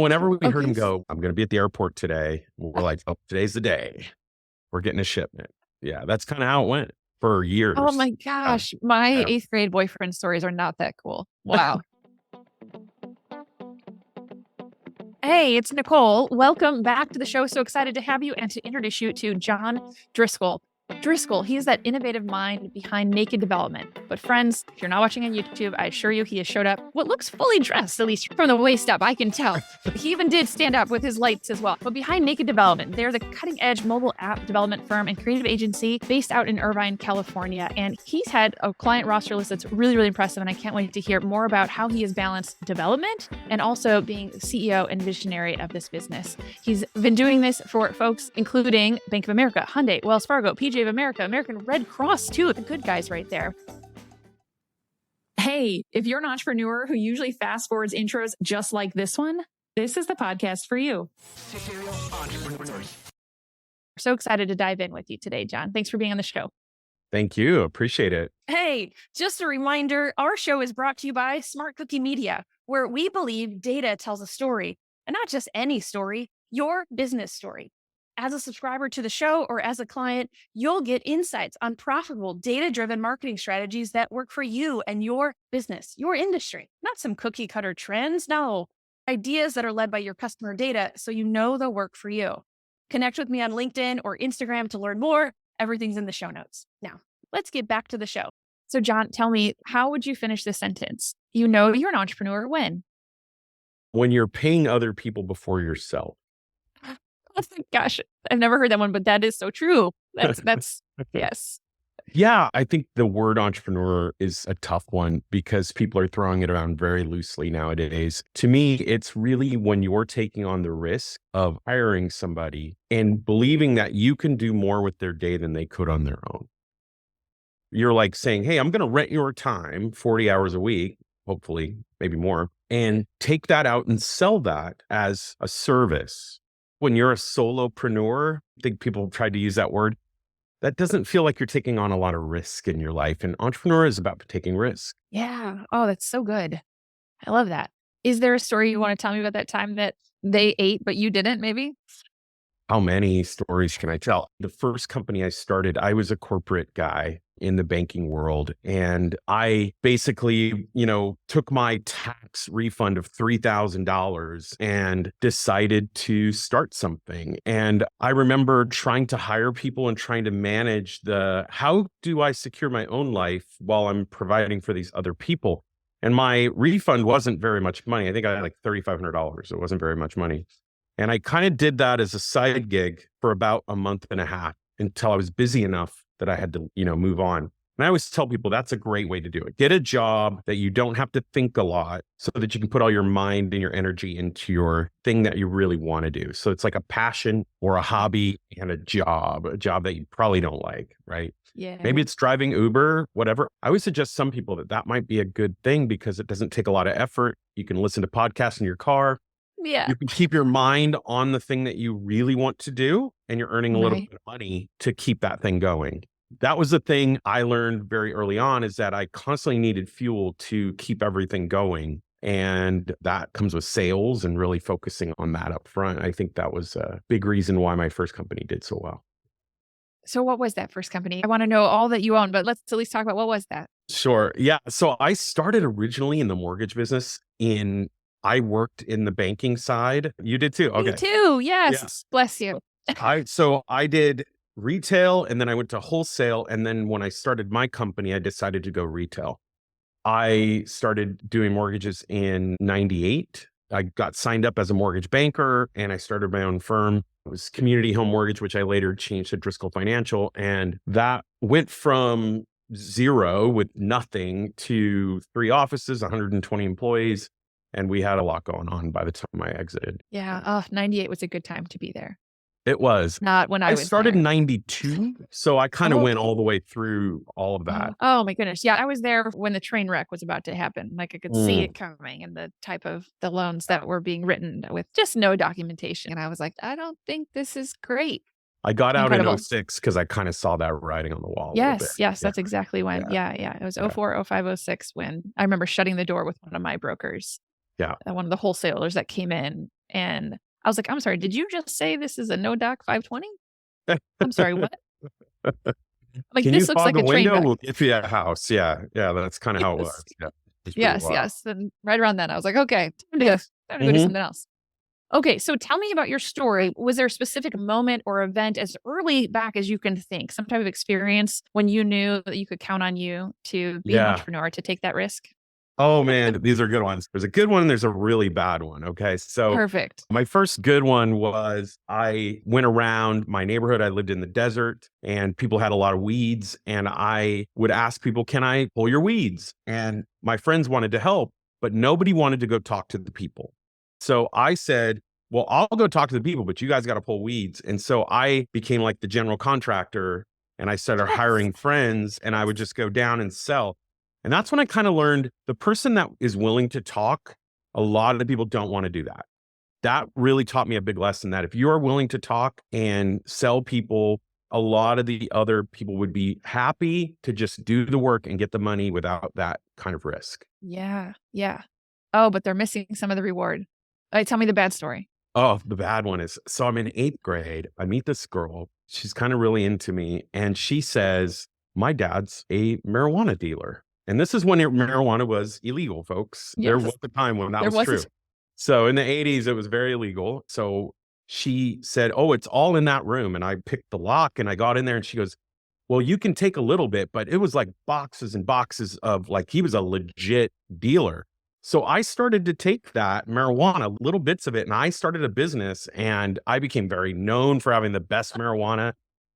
Whenever we heard Okay. him go, I'm going to be at the airport today. We're like, oh, today's the day. We're getting a shipment. Yeah, that's kind of how it went for years. Oh my Yeah. gosh. My Yeah. 8th grade boyfriend stories are not that cool. Wow. Hey, it's Nicole. Welcome back to the show. So excited to have you and to introduce you to John Driscoll. Driscoll, he is that innovative mind behind Naked Development. But friends, if you're not watching on YouTube, I assure you he has showed up what looks fully dressed, at least from the waist up, I can tell. He even did stand up with his lights as well. But behind Naked Development, they're the cutting-edge mobile app development firm and creative agency based out in Irvine, California. And he's had a client roster list that's really, really impressive. And I can't wait to hear more about how he has balanced development and also being the CEO and visionary of this business. He's been doing this for folks including Bank of America, Hyundai, Wells Fargo, PGA of America, American Red Cross too, the good guys right there. Hey, if you're an entrepreneur who usually fast forwards intros just like this one, this is the podcast for you. So excited to dive in with you today, John. Thanks for being on the show. Thank you. Appreciate it. Hey, just a reminder, our show is brought to you by SmartCookie Media, where we believe data tells a story, and not just any story, your business story. As a subscriber to the show or as a client, you'll get insights on profitable, data-driven marketing strategies that work for you and your business, your industry, not some cookie cutter trends. No, ideas that are led by your customer data so you know they'll work for you. Connect with me on LinkedIn or Instagram to learn more. Everything's in the show notes. Now, let's get back to the show. So John, tell me, how would you finish this sentence? You know you're an entrepreneur when? When you're paying other people before yourself. Gosh, I've never heard that one, but that is so true. That's yes. Yeah, I think the word entrepreneur is a tough one because people are throwing it around very loosely nowadays. To me, it's really when you're taking on the risk of hiring somebody and believing that you can do more with their day than they could on their own. You're like saying, hey, I'm going to rent your time 40 hours a week, hopefully, maybe more, and take that out and sell that as a service. When you're a solopreneur, I think people have tried to use that word. That doesn't feel like you're taking on a lot of risk in your life. And entrepreneur is about taking risk. Yeah. Oh, that's so good. I love that. Is there a story you want to tell me about that time that they ate, but you didn't, maybe? How many stories can I tell? The first company I started, I was a corporate guy in the banking world. And I basically, took my tax refund of $3,000 and decided to start something. And I remember trying to hire people and trying to manage how do I secure my own life while I'm providing for these other people? And my refund wasn't very much money. I think I had like $3,500. It wasn't very much money. And I kind of did that as a side gig for about a month and a half until I was busy enough that I had to, move on. And I always tell people that's a great way to do it. Get a job that you don't have to think a lot so that you can put all your mind and your energy into your thing that you really want to do. So it's like a passion or a hobby and a job that you probably don't like, right? Yeah. Maybe it's driving Uber, whatever. I would suggest some people that might be a good thing because it doesn't take a lot of effort. You can listen to podcasts in your car. Yeah. You can keep your mind on the thing that you really want to do, and you're earning a little bit of money to keep that thing going. That was the thing I learned very early on, is that I constantly needed fuel to keep everything going. And that comes with sales and really focusing on that up front. I think that was a big reason why my first company did so well. So what was that first company? I want to know all that you own, but let's at least talk about what was that? Sure. Yeah. So I started originally in the mortgage business. I worked in the banking side. You did too. Okay. Me too. Yes. Yeah. Bless you. So I did retail and then I went to wholesale. And then when I started my company, I decided to go retail. I started doing mortgages in 98. I got signed up as a mortgage banker and I started my own firm. It was Community Home Mortgage, which I later changed to Driscoll Financial. And that went from zero with nothing to 3 offices, 120 employees. And we had a lot going on by the time I exited. Yeah. Oh, 98 was a good time to be there. It was. Not when I was started there. in 92. So I kind of went all the way through all of that. Oh my goodness. Yeah. I was there when the train wreck was about to happen. Like I could see it coming and the type of the loans that were being written with just no documentation. And I was like, I don't think this is great. I got out Incredible. in 06 because I kind of saw that writing on the wall. Yes. That's exactly when. Yeah. It was 04, 05, 06 when I remember shutting the door with one of my brokers. Yeah. One of the wholesalers that came in And I was like, I'm sorry, did you just say this is a no dock 520? I'm sorry, what? Like, Can you this looks fog like a a train window? wreck. We'll get you a house. Yeah. Yeah. That's kind of how it Yes. was. Yeah. It's pretty Yes, wild. yes. And right around then, I was like, okay, time to go do Hmm. something else. Okay, so tell me about your story. Was there a specific moment or event as early back as you can think, some type of experience when you knew that you could count on you to be an Yeah. entrepreneur, to take that risk? Oh man, these are good ones. There's a good one and there's a really bad one. Okay. So Perfect. my first good one was I went around my neighborhood. I lived in the desert and people had a lot of weeds. And I would ask people, can I pull your weeds? And my friends wanted to help, but nobody wanted to go talk to the people. So I said, well, I'll go talk to the people, but you guys got to pull weeds. And so I became like the general contractor and I started Yes. hiring friends and I would just go down and sell. And that's when I kind of learned the person that is willing to talk, a lot of the people don't want to do that. That really taught me a big lesson that if you are willing to talk and sell people, a lot of the other people would be happy to just do the work and get the money without that kind of risk. Yeah. Yeah. Oh, but they're missing some of the reward. All right, tell me the bad story. Oh, the bad one is, so I'm in eighth grade. I meet this girl. She's kind of really into me. And she says, my dad's a marijuana dealer. And this is when marijuana was illegal, folks. There Yes. was a time when that There was was true. So in the 80s, it was very illegal. So she said, oh, it's all in that room. And I picked the lock and I got in there and she goes, well, you can take a little bit, but it was like boxes and boxes of, like, he was a legit dealer. So I started to take that marijuana, little bits of it, and I started a business and I became very known for having the best marijuana.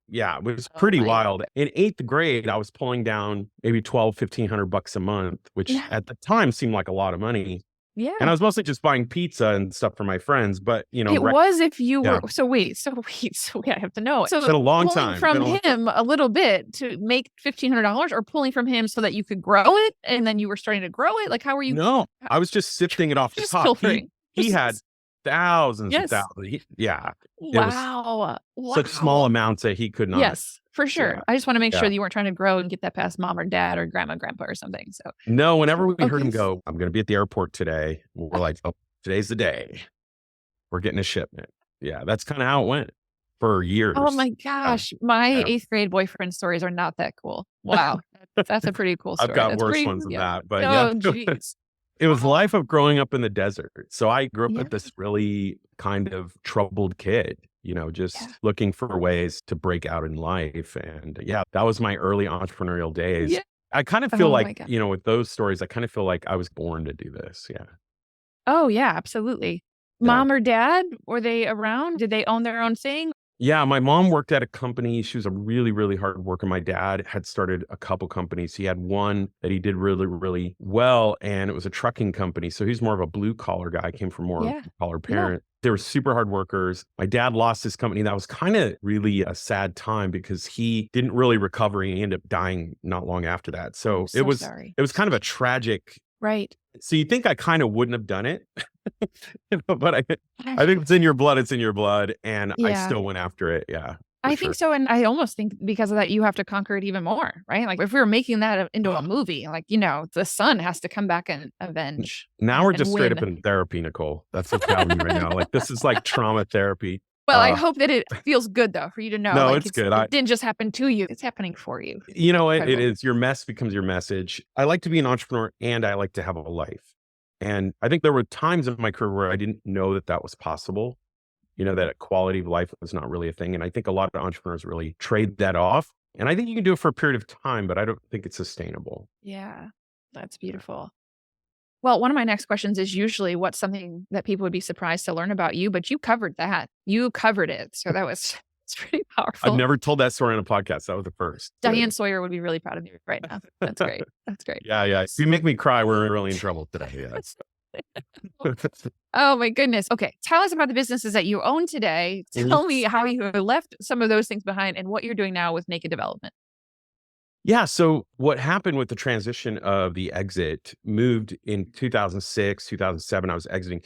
Yeah, it was Oh pretty my wild. In eighth grade, I was pulling down maybe 12, 1,500 bucks a month, which yeah. at the time seemed like a lot of money. And Yeah. I was mostly just buying pizza and stuff for my friends, but It was if you yeah, were so wait, I have to know. it's So been a long pulling time. from him a little bit to make $1,500 or pulling from him so that you could grow it and then you were starting to grow it? Like, how were you No, I was just sifting it off the just top. pilfering? He had thousands and Yes. thousands. Yeah, it was Wow. such small Wow. amounts that he could not. Yes, for Yeah, sure. I just wanna make sure yeah. that you weren't trying to grow and get that past mom or dad or grandma, grandpa or something, so No, whenever we heard okay. him go, I'm going to be at the airport today. We're like, oh, today's the day. We're getting a shipment. Yeah, that's kind of how it went for Oh years. my Yeah, gosh, my yeah. 8th grade boyfriend stories are not that cool. Wow. That's a pretty cool I've story. got That's worse pretty ones than yeah. that, but yeah, Oh, jeez. it was the Wow. life of growing up in the desert. So I grew up Yeah, with this really kind of troubled kid, yeah, just looking for ways to break out in life. And yeah, that was my early entrepreneurial days. yeah. I kind of feel Oh like, my god. with those stories, I kind of feel like I was born to do this. Yeah. Oh, yeah, absolutely. Yeah. Mom or dad, were they around? Did they own their own thing? Yeah, my mom worked at a company. She was a really, really hard worker. My dad had started a couple companies. He had one that he did really, really well, and it was a trucking company. So he's more of a blue collar guy, came from more Yeah, blue collar yeah. parent. They were super hard workers. My dad lost his company. That was kind of really a sad time because he didn't really recover. He ended up dying not long after that. I'm So it so was sorry. it was kind of a tragic. Right. So you think I kind of wouldn't have done it, but I Gosh. think it's in your blood. It's in your blood, and I Yeah. still went after it. Yeah, for I sure. think so, and I almost think because of that, you have to conquer it even more, right? Like, if we were making that into a movie, like, the son has to come back and avenge Now we're and just straight up win. in therapy, Nicole. That's what's happening right now. Like, this is like trauma therapy. Well, I Uh, hope that it feels good, though, for you to know, no, like, it's good. it didn't just happen to you, it's happening for you. You know what? It Incredible. is your mess becomes your message. I like to be an entrepreneur and I like to have a life. And I think there were times in my career where I didn't know that that was possible, that quality of life was not really a thing. And I think a lot of entrepreneurs really trade that off. And I think you can do it for a period of time, but I don't think it's sustainable. Yeah, that's beautiful. Well, one of my next questions is usually what's something that people would be surprised to learn about you, but you covered that. You covered it, so that was it's pretty I've powerful. never told that story on a podcast. That was the first. Diane Sawyer would be really proud of you right now. That's great. That's great. Yeah, yeah. If you make me cry, we're really in trouble today. Yes. Oh my goodness. Okay. Tell us about the businesses that you own today. Tell me how you left some of those things behind and what you're doing now with Naked Development. Yeah. So what happened with the transition of the exit moved in 2006, 2007, I was exiting.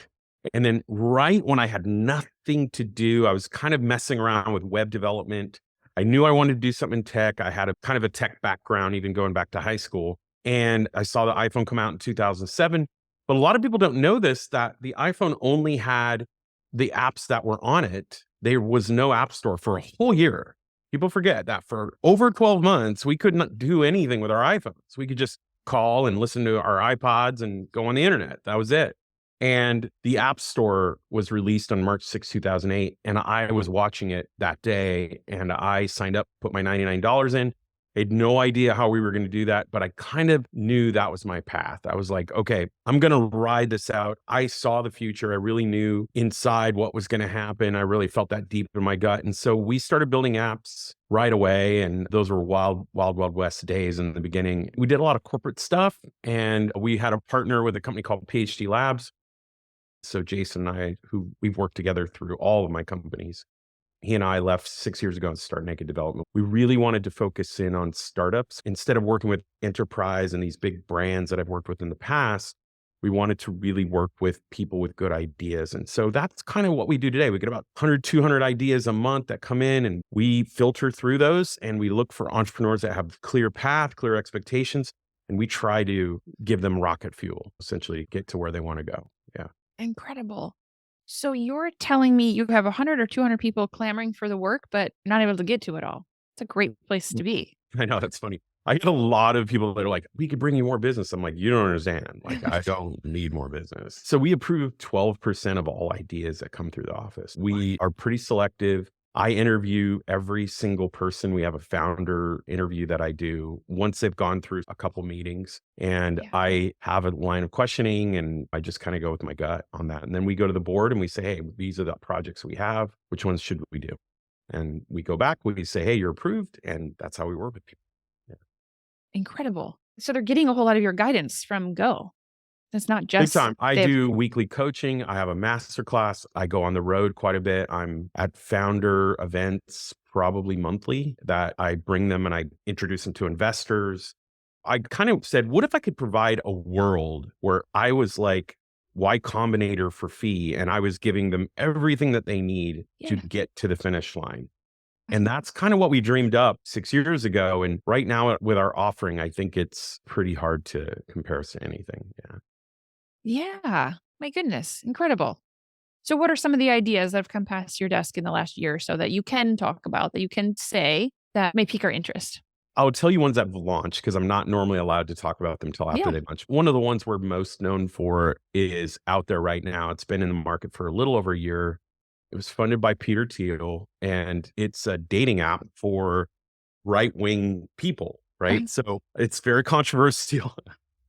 And then right when I had nothing to do, I was kind of messing around with web development. I knew I wanted to do something in tech. I had a kind of a tech background, even going back to high school. And I saw the iPhone come out in 2007. But a lot of people don't know this, that the iPhone only had the apps that were on it, there was no app store for a whole year. People forget that for over 12 months, we could not do anything with our iPhones. We could just call and listen to our iPods and go on the internet. That was it. And the App Store was released on March 6, 2008. And I was watching it that day and I signed up, put my $99 in. I had no idea how we were going to do that, but I kind of knew that was my path. I was like, okay, I'm going to ride this out. I saw the future. I really knew inside what was going to happen. I really felt that deep in my gut. And so we started building apps right away. And those were wild, wild, wild west days in the beginning. We did a lot of corporate stuff and we had a partner with a company called PhD Labs. So Jason and I, who we've worked together through all of my companies, he and I left 6 years ago and started Naked Development. We really wanted to focus in on startups. Instead of working with enterprise and these big brands that I've worked with in the past, we wanted to really work with people with good ideas. And so that's kind of what we do today. We get about 100, 200 ideas a month that come in and we filter through those and we look for entrepreneurs that have clear path, clear expectations, and we try to give them rocket fuel, essentially get to where they want to go. Yeah. Incredible. So you're telling me you have 100 or 200 people clamoring for the work, but not able to get to it all. It's a great place to be. I know, that's funny. I get a lot of people that are like, we could bring you more business. I'm like, you don't understand. Like, I don't need more business. So we approve 12% of all ideas that come through the office. We are pretty selective. I interview every single person. We have a founder interview that I do once they've gone through a couple meetings. And I have a line of questioning and I just kind of go with my gut on that. And then we go to the board and we say, hey, these are the projects we have. Which ones should we do? And we go back, we say, hey, you're approved. And that's how we work with people. Yeah. Incredible. So they're getting a whole lot of your guidance from Go. It's not just big time. I do weekly coaching. I have a masterclass. I go on the road quite a bit. I'm at founder events probably monthly that I bring them and I introduce them to investors. I kind of said, what if I could provide a world where I was like Y Combinator for fee and I was giving them everything that they need to get to the finish line. And that's kind of what we dreamed up 6 years ago. And right now with our offering, I think it's pretty hard to compare us to anything. Yeah. Yeah. My goodness. Incredible. So what are some of the ideas that have come past your desk in the last year or so that you can talk about, that you can say that may pique our interest? I'll tell you ones that have launched because I'm not normally allowed to talk about them until after they launch. One of the ones we're most known for is out there right now. It's been in the market for a little over a year. It was funded by Peter Thiel and it's a dating app for right-wing people, right? So it's very controversial.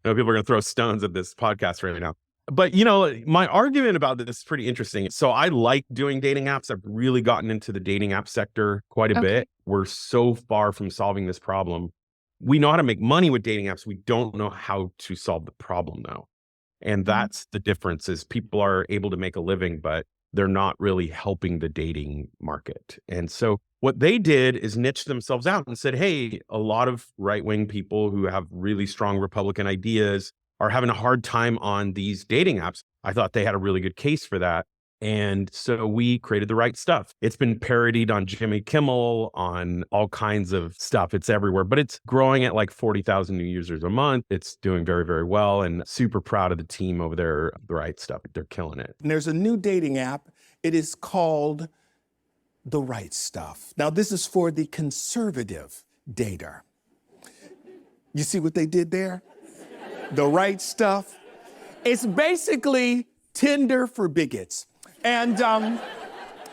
I know people are going to throw stones at this podcast right now. But, you know, my argument about this is pretty interesting. So I like doing dating apps. I've really gotten into the dating app sector quite a bit. We're so far from solving this problem. We know how to make money with dating apps. We don't know how to solve the problem, though. And that's the difference is people are able to make a living, but they're not really helping the dating market. And so what they did is niche themselves out and said, hey, a lot of right-wing people who have really strong Republican ideas are having a hard time on these dating apps. I thought they had a really good case for that. And so we created The Right Stuff. It's been parodied on Jimmy Kimmel, on all kinds of stuff. It's everywhere, but it's growing at like 40,000 new users a month. It's doing very, very well and super proud of the team over there, The Right Stuff. They're killing it. And there's a new dating app. It is called The Right Stuff. Now, this is for the conservative dater. You see what they did there? The Right Stuff. It's basically Tinder for bigots. And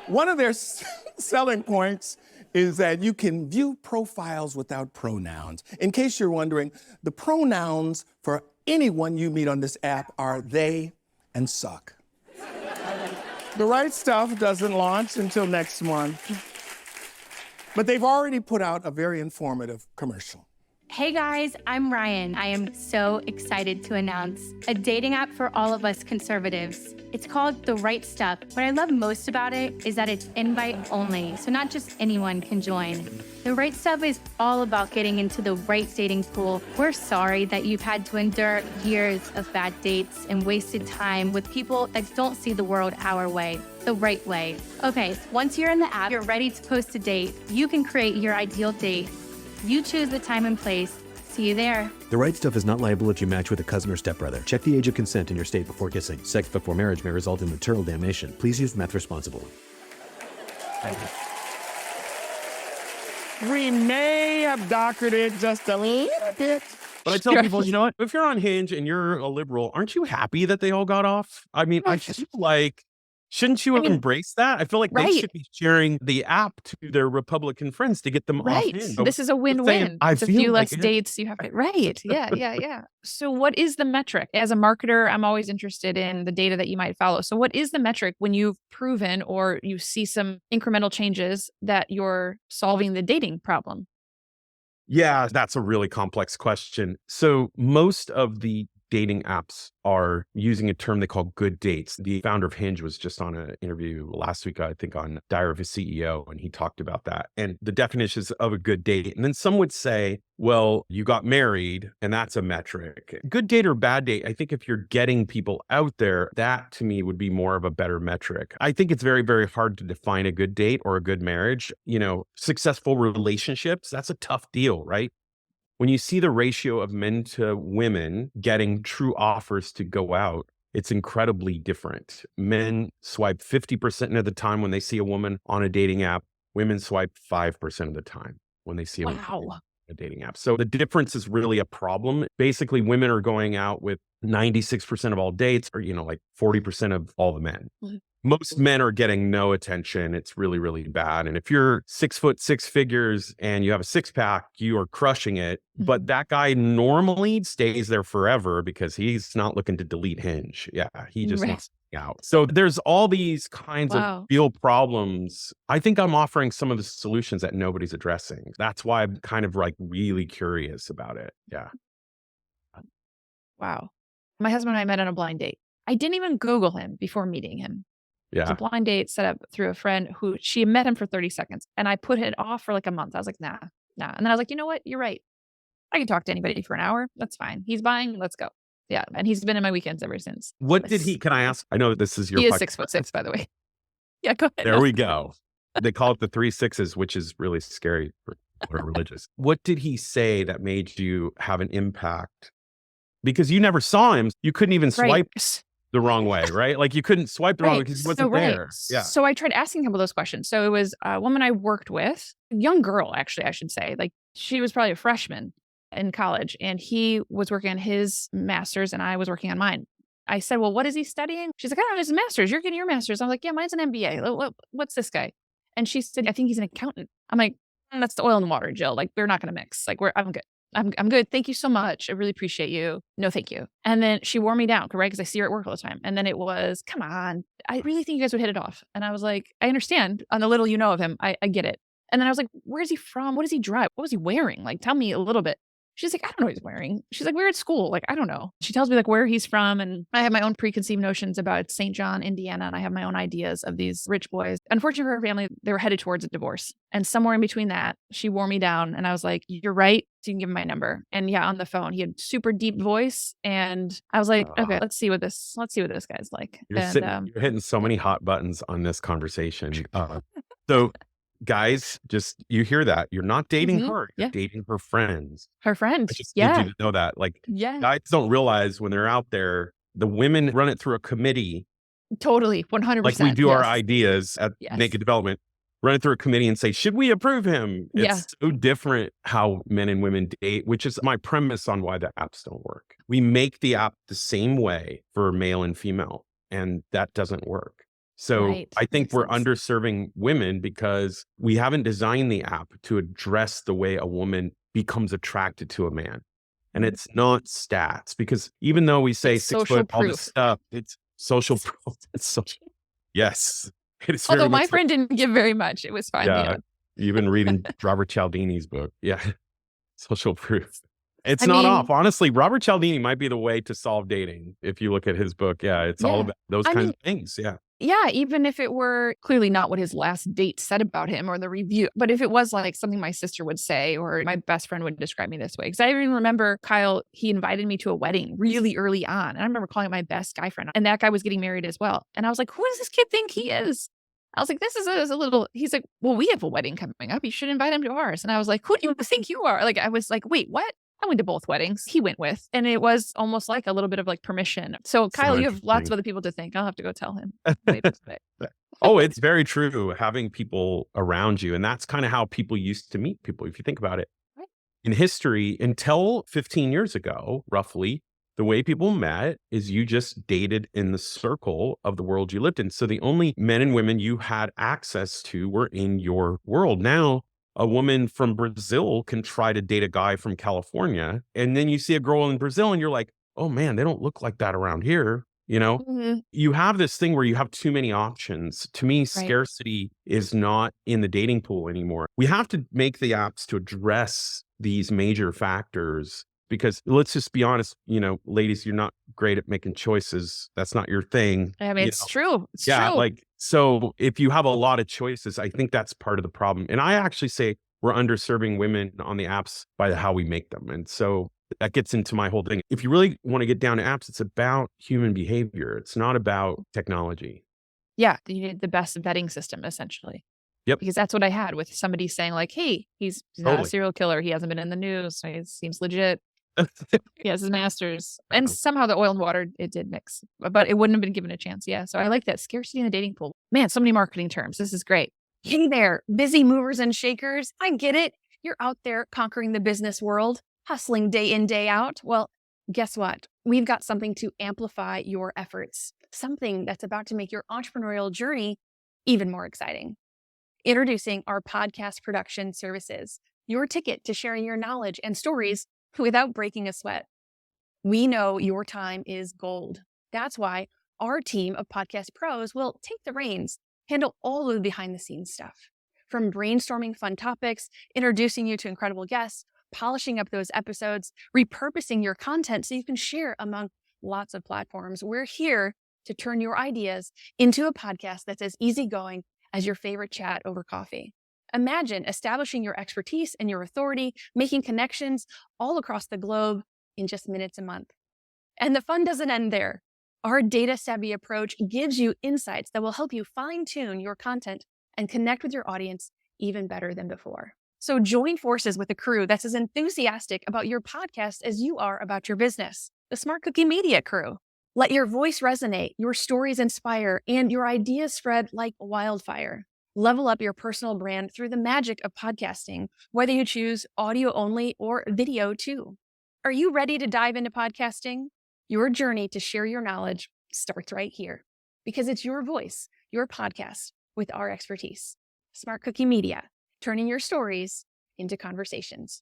one of their selling points is that you can view profiles without pronouns. In case you're wondering, the pronouns for anyone you meet on this app are they and suck. The Right Stuff doesn't launch until next month, but they've already put out a very informative commercial. Hey guys, I'm Ryan. I am so excited to announce a dating app for all of us conservatives. It's called The Right Stuff. What I love most about it is that it's invite only, so not just anyone can join. The Right Stuff is all about getting into the right dating pool. We're sorry that you've had to endure years of bad dates and wasted time with people that don't see the world our way, the right way. Okay, so once you're in the app, you're ready to post a date. You can create your ideal date. You choose the time and place, See you there. The Right Stuff is not liable if you match with a cousin or stepbrother. Check the age of consent in your state before kissing. Sex before marriage may result in material damnation. Please use meth responsibly. We may have doctored it just a little bit. But I tell people, you know what? If you're on Hinge and you're a liberal, aren't you happy that they all got off? I mean, I feel like, shouldn't you embrace that? I feel like they should be sharing the app to their Republican friends to get them off Hinge. This is a win-win. It's a few less dates you have to. Right. Yeah. So what is the metric? As a marketer, I'm always interested in the data that you might follow. So what is the metric when you've proven or you see some incremental changes that you're solving the dating problem? Yeah, that's a really complex question. So most of the dating apps are using a term they call good dates. The founder of Hinge was just on an interview last week, I think, on Diary of a CEO, and he talked about that and the definitions of a good date. And then some would say, well, you got married and that's a metric. Good date or bad date, I think if you're getting people out there, that to me would be more of a better metric. I think it's very, very hard to define a good date or a good marriage. You know, successful relationships, that's a tough deal, right? When you see the ratio of men to women getting true offers to go out, it's incredibly different. Men swipe 50% of the time when they see a woman on a dating app. Women swipe 5% of the time when they see a woman on a dating app. So the difference is really a problem. Basically, women are going out with 96% of all dates, or, like 40% of all the men. Most men are getting no attention. It's really, really bad. And if you're 6 foot, 6 figures, and you have a six pack, you are crushing it. But that guy normally stays there forever because he's not looking to delete Hinge. Yeah, he just wants to out. So there's all these kinds of real problems. I think I'm offering some of the solutions that nobody's addressing. That's why I'm kind of like really curious about it. Yeah. Wow. My husband and I met on a blind date. I didn't even Google him before meeting him. Yeah. It's a blind date set up through a friend who she met him for 30 seconds. And I put it off for like a month. I was like, nah. And then I was like, you know what? You're right. I can talk to anybody for an hour. That's fine. He's buying. Let's go. Yeah. And he's been in my weekends ever since. What did he, can I ask? I know that this is your He is 6'6", by the way. Yeah, go ahead. There we go. They call it the 3 6s, which is really scary for who are religious. What did he say that made you have an impact? Because you never saw him. You couldn't even swipe the wrong way, right? Like you couldn't swipe the wrong way because he wasn't there. Yeah. So I tried asking him all those questions. So it was a woman I worked with, a young girl, actually, I should say. Like she was probably a freshman in college and he was working on his master's and I was working on mine. I said, well, what is he studying? She's like, I don't know, his master's. You're getting your master's. I'm like, yeah, mine's an MBA. What's this guy? And she said, I think he's an accountant. I'm like, that's the oil and water, Jill. Like, we're not going to mix. Like, I'm good. I'm good. Thank you so much. I really appreciate you. No, thank you. And then she wore me down, right? Because I see her at work all the time. And then it was, come on, I really think you guys would hit it off. And I was like, I understand on the little you know of him. I get it. And then I was like, where's he from? What does he drive? What was he wearing? Like, tell me a little bit. She's like, I don't know what he's wearing. She's like, we're at school. Like, I don't know. She tells me like where he's from. And I have my own preconceived notions about St. John, Indiana. And I have my own ideas of these rich boys. Unfortunately for her family, they were headed towards a divorce. And somewhere in between that, she wore me down. And I was like, you're right. So you can give him my number. And yeah, on the phone, he had super deep voice. And I was like, okay, let's see what this guy's like. You're hitting so many hot buttons on this conversation. So guys, just, you hear that. You're not dating her. You're dating her friends. Her friends. I just need you to know that. Like, guys don't realize when they're out there, the women run it through a committee. Totally. 100%. Like we do our ideas at Naked Development, run it through a committee and say, should we approve him? It's so different how men and women date, which is my premise on why the apps don't work. We make the app the same way for male and female, and that doesn't work. So I think we're underserving women because we haven't designed the app to address the way a woman becomes attracted to a man. And it's not stats, because even though we say it's 6 foot, all this stuff, it's social proof. It's social. Yes. It is. Although my friend didn't give very much. It was fine. Yeah. You've been reading Robert Cialdini's book. Yeah. Social proof. It's not off. Honestly, Robert Cialdini might be the way to solve dating. If you look at his book, it's all about those kinds of things. Yeah. Yeah, even if it were clearly not what his last date said about him or the review, but if it was like something my sister would say or my best friend would describe me this way. Because I even remember Kyle, he invited me to a wedding really early on. And I remember calling it my best guy friend. And that guy was getting married as well. And I was like, who does this kid think he is? I was like, this is a little, he's like, well, we have a wedding coming up. You should invite him to ours. And I was like, who do you think you are? Like, I was like, wait, what? I went to both weddings he went with, and it was almost like a little bit of like permission. So Kyle, So you have lots interesting. of other people to thank. I'll have to go tell him later today. Oh, it's very true. Having people around you. And that's kind of how people used to meet people, if you think about it. Right. In history, until 15 years ago, roughly, the way people met is you just dated in the circle of the world you lived in. So the only men and women you had access to were in your world. Now, a woman from Brazil can try to date a guy from California. And then you see a girl in Brazil and you're like, oh man, they don't look like that around here. Mhm. You have this thing where you have too many options. To me, Right. scarcity is not in the dating pool anymore. We have to make the apps to address these major factors because let's just be honest, ladies, you're not great at making choices. That's not your thing. I mean, it's true. It's Yeah, true. so if you have a lot of choices, I think that's part of the problem. And I actually say we're underserving women on the apps by how we make them. And so that gets into my whole thing. If you really want to get down to apps, it's about human behavior. It's not about technology. Yeah, you need the best vetting system, essentially. Yep. Because that's what I had with somebody saying like, hey, he's not a Totally. serial killer. He hasn't been in the news. He seems legit. He has his master's. And somehow the oil and water, it did mix, but it wouldn't have been given a chance. Yeah. So I like that. Scarcity in the dating pool. Man, so many marketing terms. This is great. Hey there, busy movers and shakers. I get it. You're out there conquering the business world, hustling day in, day out. Well, guess what? We've got something to amplify your efforts, something that's about to make your entrepreneurial journey even more exciting. Introducing our podcast production services, your ticket to sharing your knowledge and stories without breaking a sweat. We know your time is gold. That's why our team of podcast pros will take the reins, handle all of the behind the scenes stuff. From brainstorming fun topics, introducing you to incredible guests, polishing up those episodes, repurposing your content so you can share among lots of platforms. We're here to turn your ideas into a podcast that's as easygoing as your favorite chat over coffee. Imagine establishing your expertise and your authority, making connections all across the globe in just minutes a month. And the fun doesn't end there. Our data-savvy approach gives you insights that will help you fine-tune your content and connect with your audience even better than before. So join forces with a crew that's as enthusiastic about your podcast as you are about your business. The SmartCookie Media crew. Let your voice resonate, your stories inspire, and your ideas spread like wildfire. Level up your personal brand through the magic of podcasting, whether you choose audio only or video too. Are you ready to dive into podcasting? Your journey to share your knowledge starts right here because it's your voice, your podcast with our expertise. SmartCookie Media, turning your stories into conversations.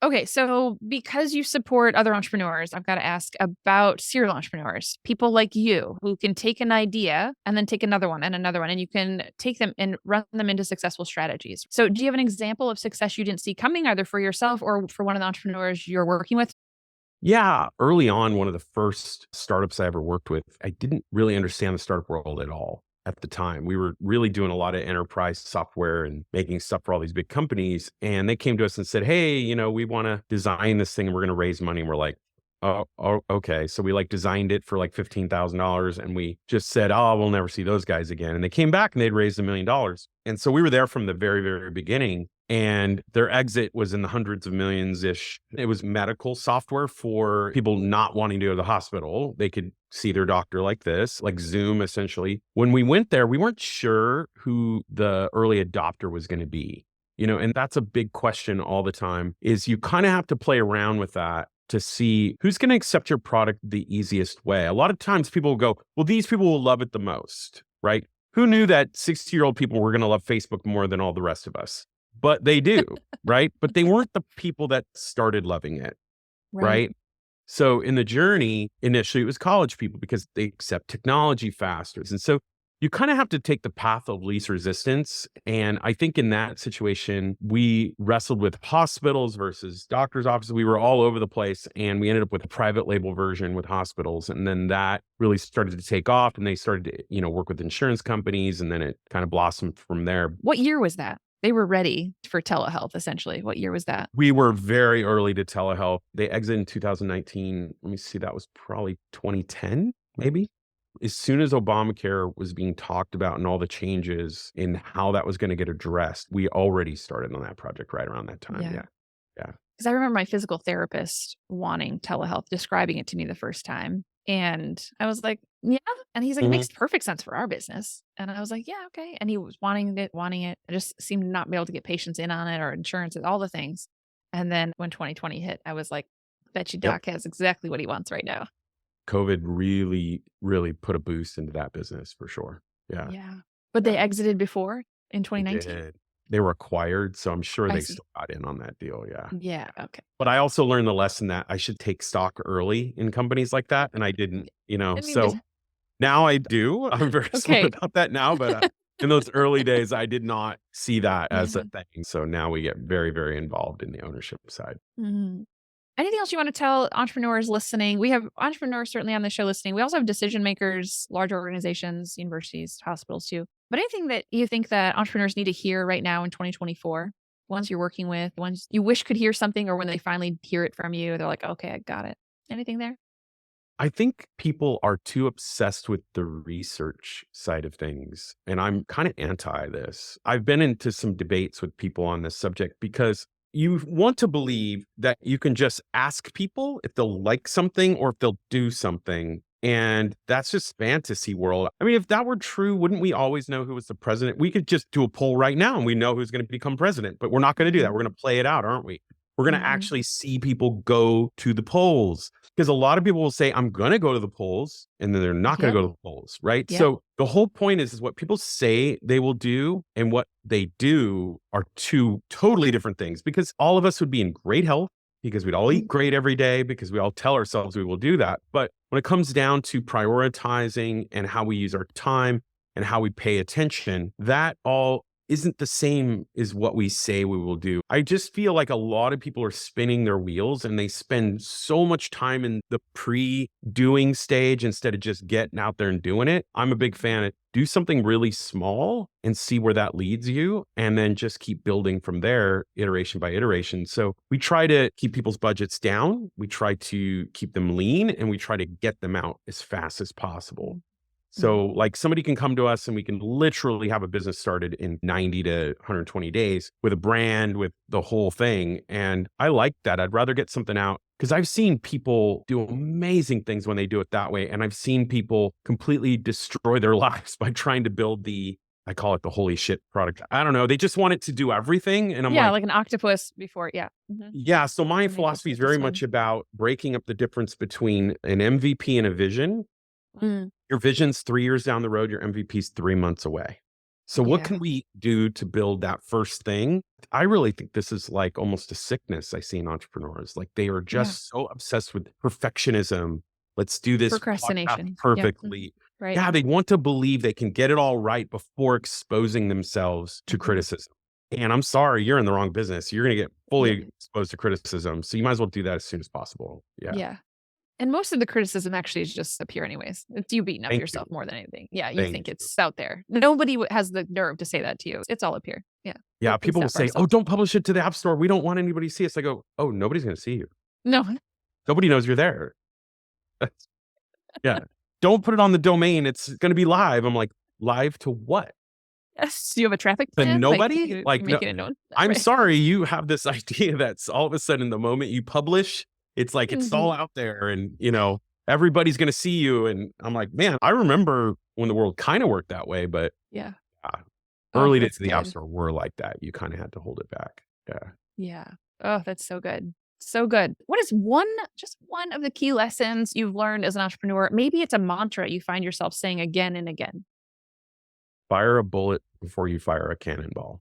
Okay, so because you support other entrepreneurs, I've got to ask about serial entrepreneurs, people like you who can take an idea and then take another one, and you can take them and run them into successful strategies. So do you have an example of success you didn't see coming, either for yourself or for one of the entrepreneurs you're working with? Yeah. Early on, one of the first startups I ever worked with, I didn't really understand the startup world at all. At the time, we were really doing a lot of enterprise software and making stuff for all these big companies. And they came to us and said, hey, we want to design this thing and we're going to raise money. And we're like, oh, okay. So we designed it for $15,000 and we just said, oh, we'll never see those guys again. And they came back and they'd raised $1 million. And so we were there from the very, very beginning. And their exit was in the hundreds of millions-ish. It was medical software for people not wanting to go to the hospital. They could see their doctor like this, like Zoom, essentially. When we went there, we weren't sure who the early adopter was going to be. And that's a big question all the time, is you kind of have to play around with that to see who's going to accept your product the easiest way. A lot of times people will go, well, these people will love it the most, right? Who knew that 60-year-old people were going to love Facebook more than all the rest of us? But they do, right? But they weren't the people that started loving it, right? So in the journey, initially it was college people because they accept technology faster. And so you kind of have to take the path of least resistance. And I think in that situation, we wrestled with hospitals versus doctors' offices. We were all over the place and we ended up with a private label version with hospitals. And then that really started to take off and they started to, work with insurance companies. And then it kind of blossomed from there. What year was that? They were ready for telehealth, essentially. What year was that? We were very early to telehealth. They exited in 2019. Let me see, that was probably 2010, maybe. As soon as Obamacare was being talked about and all the changes in how that was going to get addressed, we already started on that project right around that time. Yeah. Yeah. Because I remember my physical therapist wanting telehealth, describing it to me the first time. And I was like, yeah. And he's like, it Mhm. makes perfect sense for our business. And I was like, yeah, okay. And he was wanting it. I just seemed to not be able to get patients in on it or insurance and all the things. And then when 2020 hit, I was like, bet you Yep. Doc has exactly what he wants right now. COVID really, really put a boost into that business for sure. Yeah. Yeah. But they Yeah. exited before in They 2019. did. They were acquired, so I'm sure I they see. still got in on that deal. Yeah. Yeah. Okay. But I also learned the lesson that I should take stock early in companies like that, and I didn't, I mean, so now I do. I'm very smart okay. about that now, but, in those early days, I did not see that as Yeah. a thing. So now we get very, very involved in the ownership side. Mhm. Anything else you want to tell entrepreneurs listening? We have entrepreneurs certainly on the show listening. We also have decision makers, large organizations, universities, hospitals too. But anything that you think that entrepreneurs need to hear right now in 2024, ones you're working with, ones you wish could hear something, or when they finally hear it from you, they're like, okay, I got it. Anything there? I think people are too obsessed with the research side of things, and I'm kind of anti this. I've been into some debates with people on this subject because you want to believe that you can just ask people if they'll like something or if they'll do something. And that's just fantasy world. I mean, if that were true, wouldn't we always know who was the president? We could just do a poll right now and we know who's going to become president, but we're not going to do that. We're going to play it out, aren't we? We're going to Mm-hmm. actually see people go to the polls. Because a lot of people will say, I'm going to go to the polls, and then they're not going to Yep. go to the polls, right? Yep. So the whole point is what people say they will do and what they do are two totally different things. Because all of us would be in great health because we'd all eat great every day because we all tell ourselves we will do that. But when it comes down to prioritizing and how we use our time and how we pay attention, that all isn't the same as what we say we will do. I just feel like a lot of people are spinning their wheels and they spend so much time in the pre-doing stage instead of just getting out there and doing it. I'm a big fan of do something really small and see where that leads you, and then just keep building from there, iteration by iteration. So we try to keep people's budgets down. We try to keep them lean, and we try to get them out as fast as possible. So like somebody can come to us and we can literally have a business started in 90 to 120 days with a brand, with the whole thing. And I like that. I'd rather get something out because I've seen people do amazing things when they do it that way. And I've seen people completely destroy their lives by trying to build I call it the holy shit product. I don't know. They just want it to do everything. And I'm Yeah, like, like an octopus before. Yeah. Mhm. yeah. So my And they just philosophy is get to very swim. much about breaking up the difference between an MVP and a vision. Mm, Your vision's 3 years down the road, your MVP's 3 months away. So what yeah. can we do to build that first thing? I really think this is like almost a sickness I see in entrepreneurs. Like they are Yeah. just so obsessed with perfectionism. Let's do this podcast Procrastination. Yep. perfectly. Right. Yeah, they want to believe they can get it all right before exposing themselves to criticism. And I'm sorry, you're in the wrong business. You're going to get fully exposed to criticism. So you might as well do that as soon as possible. Yeah. Yeah. And most of the criticism actually is just up here anyways. It's you beating up Thank yourself you. more than anything. Yeah, you Thank think you. it's out there. Nobody has the nerve to say that to you. It's all up here. Yeah. Yeah, We people will stop say, "Oh, ourselves. don't publish it to the App Store. We don't want anybody to see us." I go, "Oh, nobody's going to see you. No. Nobody knows you're there." That's- yeah. Don't put it on the domain. It's going to be live. I'm like, live to what? Yes. Do you have a traffic To plan? nobody? Like No, making it known? I'm Right. sorry. You have this idea that's all of a sudden the moment you publish, it's like it's all Mhm. out there, and everybody's going to see you. And I'm like, man, I remember when the world kind of worked that way, but Yeah. uh, Oh, early days that's of the App good. Store were like that. You kind of had to hold it back. Yeah. Yeah. Oh, that's so good. So good. What is just one of the key lessons you've learned as an entrepreneur? Maybe it's a mantra you find yourself saying again and again. Fire a bullet before you fire a cannonball.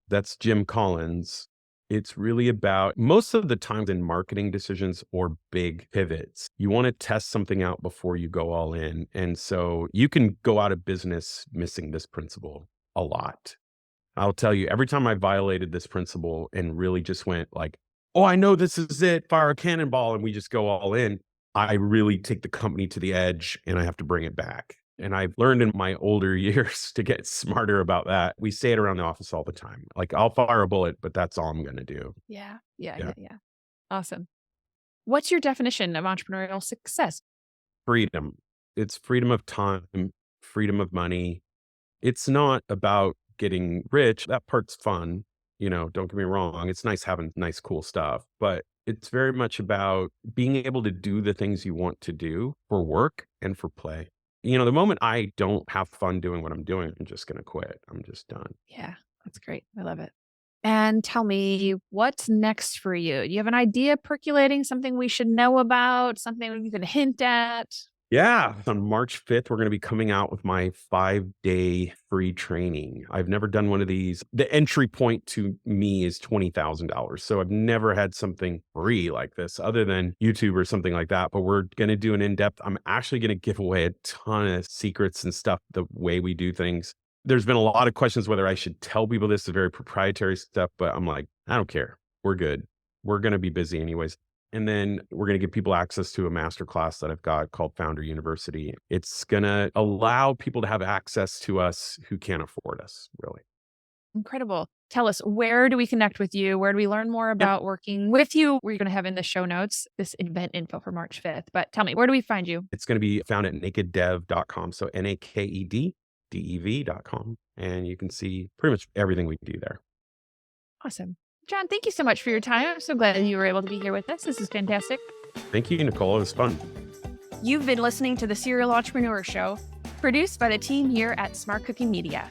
That's Jim Collins. It's really about most of the times in marketing decisions or big pivots, you want to test something out before you go all in. And so you can go out of business missing this principle a lot. I'll tell you, every time I violated this principle and really just went like, oh, I know this is it, fire a cannonball, and we just go all in, I really take the company to the edge and I have to bring it back. And I've learned in my older years to get smarter about that. We say it around the office all the time. Like, I'll fire a bullet, but that's all I'm going to do. Yeah. Yeah. Yeah. Yeah. Yeah. Awesome. What's your definition of entrepreneurial success? Freedom. It's freedom of time, freedom of money. It's not about getting rich. That part's fun. Don't get me wrong. It's nice having nice, cool stuff, but it's very much about being able to do the things you want to do for work and for play. The moment I don't have fun doing what I'm doing, I'm just going to quit. I'm just done. Yeah, that's great. I love it. And tell me, what's next for you? Do you have an idea percolating, something we should know about, something we can hint at? Yeah. On March 5th, we're going to be coming out with my 5-day free training. I've never done one of these. The entry point to me is $20,000. So I've never had something free like this other than YouTube or something like that. But we're going to do an in-depth. I'm actually going to give away a ton of secrets and stuff, the way we do things. There's been a lot of questions whether I should tell people this is very proprietary stuff, but I'm like, I don't care. We're good. We're going to be busy anyways. And then we're going to give people access to a masterclass that I've got called Founder University. It's going to allow people to have access to us who can't afford us, really. Incredible. Tell us, where do we connect with you? Where do we learn more about working with you? We're going to have in the show notes this event info for March 5th. But tell me, where do we find you? It's going to be found at nakeddev.com. So nakeddev.com. And you can see pretty much everything we do there. Awesome. John, thank you so much for your time. I'm so glad you were able to be here with us. This is fantastic. Thank you, Nicole. It was fun. You've been listening to the Serial Entrepreneur Show, produced by the team here at SmartCookie Media.